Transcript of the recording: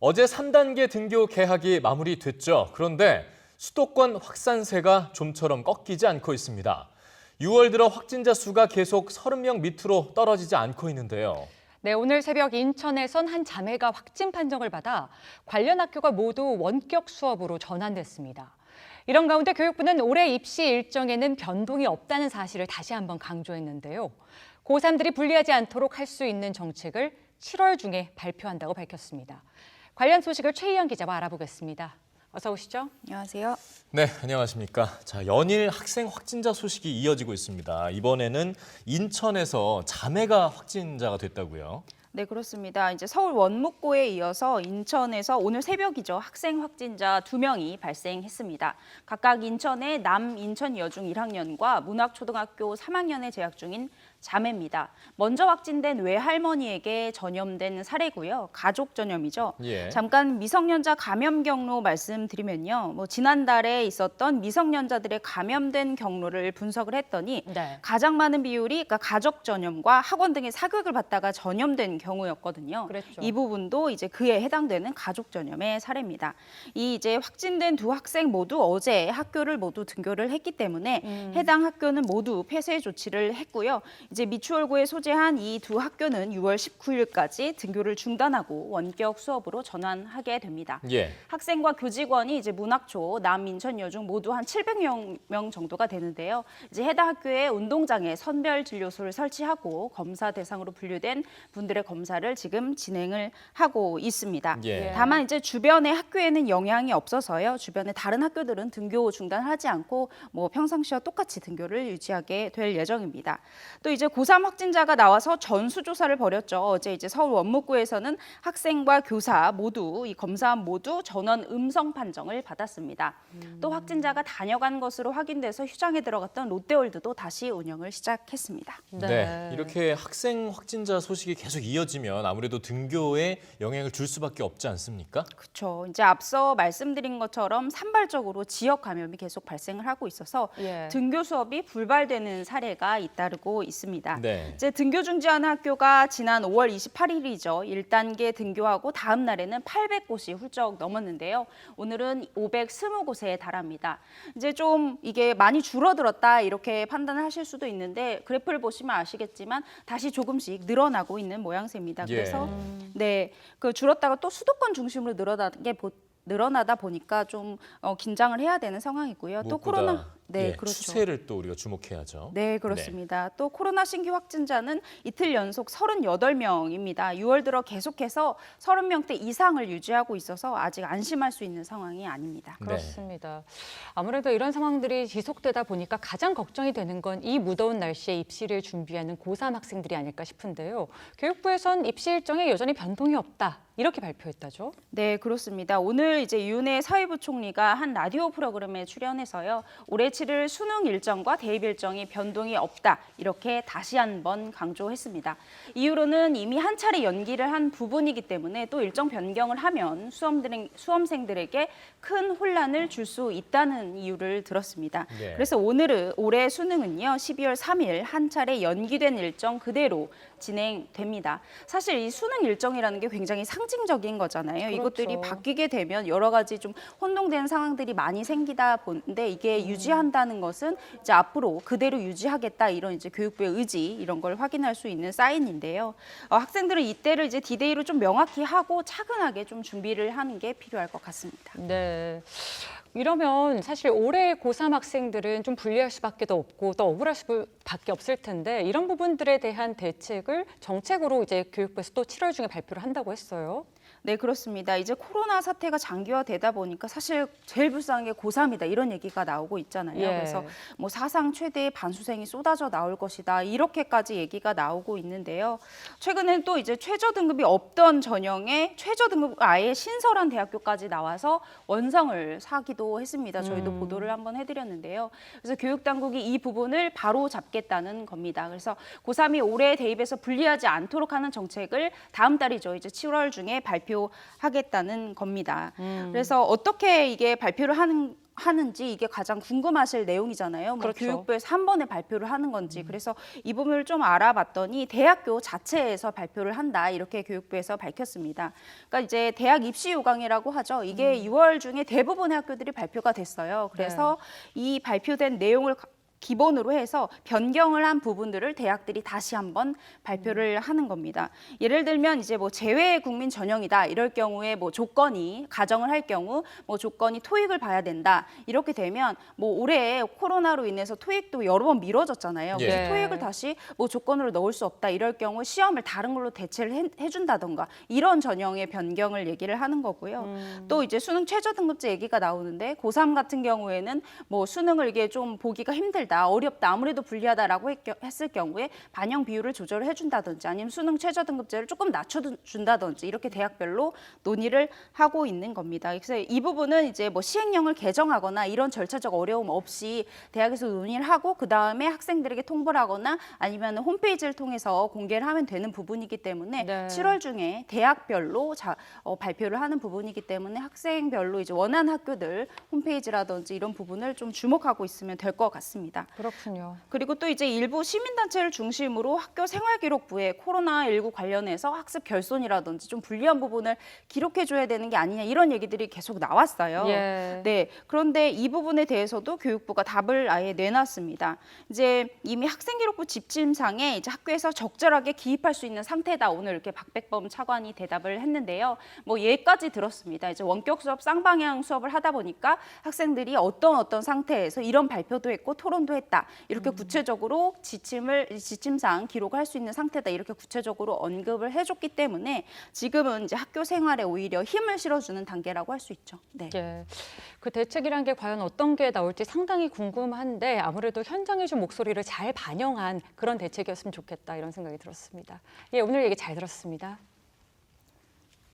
어제 3단계 등교 개학이 마무리됐죠. 그런데 수도권 확산세가 좀처럼 꺾이지 않고 있습니다. 6월 들어 확진자 수가 계속 30명 밑으로 떨어지지 않고 있는데요. 네, 오늘 새벽 인천에선 한 자매가 확진 판정을 받아 관련 학교가 모두 원격 수업으로 전환됐습니다. 이런 가운데 교육부는 올해 입시 일정에는 변동이 없다는 사실을 다시 한번 강조했는데요. 고3들이 불리하지 않도록 할 수 있는 정책을 7월 중에 발표한다고 밝혔습니다. 관련 소식을 최희연 기자와 알아보겠습니다. 어서 오시죠. 안녕하세요. 네, 안녕하십니까. 자, 연일 학생 확진자 소식이 이어지고 있습니다. 이번에는 인천에서 자매가 확진자가 됐다고요. 네, 그렇습니다. 이제 서울 원무고에 이어서 인천에서 오늘 새벽이죠. 학생 확진자 2명이 발생했습니다. 각각 인천의 남인천 여중 1학년과 문학초등학교 3학년에 재학 중인 자매입니다. 먼저 확진된 외할머니에게 전염된 사례고요. 가족 전염이죠. 예. 잠깐 미성년자 감염 경로 말씀드리면요. 지난달에 있었던 미성년자들의 감염된 경로를 분석을 했더니 네. 가장 많은 비율이 그러니까 가족 전염과 학원 등의 사교육을 받다가 전염된 경우였거든요. 그랬죠. 이 부분도 이제 그에 해당되는 가족 전염의 사례입니다. 이 이제 확진된 두 학생 모두 어제 학교를 모두 등교를 했기 때문에 해당 학교는 모두 폐쇄 조치를 했고요. 이제 미추홀구에 소재한 이 두 학교는 6월 19일까지 등교를 중단하고 원격 수업으로 전환하게 됩니다. 예. 학생과 교직원이 이제 문학초, 남인천 여중 모두 한 700명 정도가 되는데요. 이제 해당 학교에 운동장에 선별 진료소를 설치하고 검사 대상으로 분류된 분들의 검사를 지금 진행을 하고 있습니다. 예. 다만 이제 주변의 학교에는 영향이 없어서요. 주변의 다른 학교들은 등교 중단하지 않고 뭐 평상시와 똑같이 등교를 유지하게 될 예정입니다. 또 이제 고3 확진자가 나와서 전수조사를 벌였죠. 어제 이제 서울 원무구에서는 학생과 교사 모두 이 검사원 모두 전원 음성 판정을 받았습니다. 또 확진자가 다녀간 것으로 확인돼서 휴장에 들어갔던 롯데월드도 다시 운영을 시작했습니다. 네, 이렇게 학생 확진자 소식이 계속 이어지면 아무래도 등교에 영향을 줄 수밖에 없지 않습니까? 그렇죠. 이제 앞서 말씀드린 것처럼 산발적으로 지역 감염이 계속 발생을 하고 있어서 예. 등교 수업이 불발되는 사례가 잇따르고 있습니다. 네. 이제 등교 중지하는 학교가 지난 5월 28일이죠. 1단계 등교하고 다음 날에는 800곳이 훌쩍 넘었는데요. 오늘은 520곳에 달합니다. 이제 좀 이게 많이 줄어들었다 이렇게 판단을 하실 수도 있는데 그래프를 보시면 아시겠지만 다시 조금씩 늘어나고 있는 모양새입니다. 예. 그래서 네, 그 줄었다가 또 수도권 중심으로 늘어나다 보니까 좀 긴장을 해야 되는 상황이고요. 또 무엇보다 코로나 네, 예, 그렇죠. 추세를 또 우리가 주목해야죠. 네, 그렇습니다. 또 코로나 신규 확진자는 이틀 연속 38명입니다. 6월 들어 계속해서 30명대 이상을 유지하고 있어서 아직 안심할 수 있는 상황이 아닙니다. 네. 그렇습니다. 아무래도 이런 상황들이 지속되다 보니까 가장 걱정이 되는 건 이 무더운 날씨에 입시를 준비하는 고3 학생들이 아닐까 싶은데요. 교육부에선 입시 일정에 여전히 변동이 없다. 이렇게 발표했다죠. 네, 그렇습니다. 오늘 이제 윤해 사회부 총리가 한 라디오 프로그램에 출연해서요. 올해 치를 수능 일정과 대입 일정이 변동이 없다. 이렇게 다시 한번 강조했습니다. 이유로는 이미 한 차례 연기를 한 부분이기 때문에 또 일정 변경을 하면 수험생들에게 큰 혼란을 줄 수 있다는 이유를 들었습니다. 네. 그래서 올해 수능은요. 12월 3일 한 차례 연기된 일정 그대로 진행됩니다. 사실 이 수능 일정이라는 게 굉장히 상징적인 거잖아요. 그렇죠. 이것들이 바뀌게 되면 여러 가지 좀 혼동되는 상황들이 많이 생기다 보는데 이게 유지한다는 것은 이제 앞으로 그대로 유지하겠다 이런 이제 교육부의 의지 이런 걸 확인할 수 있는 사인인데요. 학생들은 이때를 이제 디데이로 좀 명확히 하고 차근하게 좀 준비를 하는 게 필요할 것 같습니다. 네. 이러면 사실 올해 고3 학생들은 좀 불리할 수밖에 더 없고 또 억울할 수밖에 없을 텐데 이런 부분들에 대한 대책을 정책으로 이제 교육부에서 또 7월 중에 발표를 한다고 했어요. 네, 그렇습니다. 이제 코로나 사태가 장기화되다 보니까 사실 제일 불쌍한 게 고3이다 이런 얘기가 나오고 있잖아요. 예. 그래서 뭐 사상 최대의 반수생이 쏟아져 나올 것이다 이렇게까지 얘기가 나오고 있는데요. 최근엔 또 이제 최저 등급이 없던 전형에 최저 등급 아예 신설한 대학교까지 나와서 원성을 사기도 했습니다. 저희도 보도를 한번 해드렸는데요. 그래서 교육당국이 이 부분을 바로 잡겠다는 겁니다. 그래서 고3이 올해 대입에서 불리하지 않도록 하는 정책을 다음 달이죠. 이제 7월 중에 발표 발표하겠다는 겁니다. 그래서 어떻게 이게 발표를 하는지 이게 가장 궁금하실 내용이잖아요. 뭐 그렇죠. 교육부에서 한 번에 발표를 하는 건지. 그래서 이 부분을 좀 알아봤더니 대학교 자체에서 발표를 한다. 이렇게 교육부에서 밝혔습니다. 그러니까 이제 대학 입시 요강이라고 하죠. 이게 6월 중에 대부분의 학교들이 발표가 됐어요. 그래서 이 발표된 내용을 기본으로 해서 변경을 한 부분들을 대학들이 다시 한번 발표를 하는 겁니다. 예를 들면 이제 뭐 재외 국민 전형이다 이럴 경우에 뭐 조건이 가정을 할 경우 뭐 조건이 토익을 봐야 된다 이렇게 되면 뭐 올해 코로나로 인해서 토익도 여러 번 미뤄졌잖아요. 그래서 예. 토익을 다시 뭐 조건으로 넣을 수 없다 이럴 경우 시험을 다른 걸로 대체를 해준다던가 이런 전형의 변경을 얘기를 하는 거고요. 또 이제 수능 최저 등급제 얘기가 나오는데 고3 같은 경우에는 뭐 수능을 이게 좀 보기가 힘들다. 어렵다, 아무래도 불리하다라고 했을 경우에 반영 비율을 조절을 해준다든지 아니면 수능 최저 등급제를 조금 낮춰준다든지 이렇게 대학별로 논의를 하고 있는 겁니다. 그래서 이 부분은 이제 뭐 시행령을 개정하거나 이런 절차적 어려움 없이 대학에서 논의를 하고 그 다음에 학생들에게 통보를 하거나 아니면 홈페이지를 통해서 공개를 하면 되는 부분이기 때문에 네. 7월 중에 대학별로 발표를 하는 부분이기 때문에 학생별로 이제 원하는 학교들 홈페이지라든지 이런 부분을 좀 주목하고 있으면 될 것 같습니다. 그렇군요. 그리고 또 이제 일부 시민단체를 중심으로 학교 생활기록부에 코로나19 관련해서 학습 결손이라든지 좀 불리한 부분을 기록해줘야 되는 게 아니냐 이런 얘기들이 계속 나왔어요. 예. 네, 그런데 이 부분에 대해서도 교육부가 답을 아예 내놨습니다. 이제 이미 학생기록부 집침상에 이제 학교에서 적절하게 기입할 수 있는 상태다. 오늘 이렇게 박백범 차관이 대답을 했는데요. 뭐 예까지 들었습니다. 이제 원격 수업 쌍방향 수업을 하다 보니까 학생들이 어떤 상태에서 이런 발표도 했고 토론도 했다. 이렇게 구체적으로 지침상 기록을 할 수 있는 상태다. 이렇게 구체적으로 언급을 해줬기 때문에 지금은 이제 학교 생활에 오히려 힘을 실어주는 단계라고 할 수 있죠. 네. 예. 그 대책이란 게 과연 어떤 게 나올지 상당히 궁금한데 아무래도 현장의 좀 목소리를 잘 반영한 그런 대책이었으면 좋겠다 이런 생각이 들었습니다. 예, 오늘 얘기 잘 들었습니다.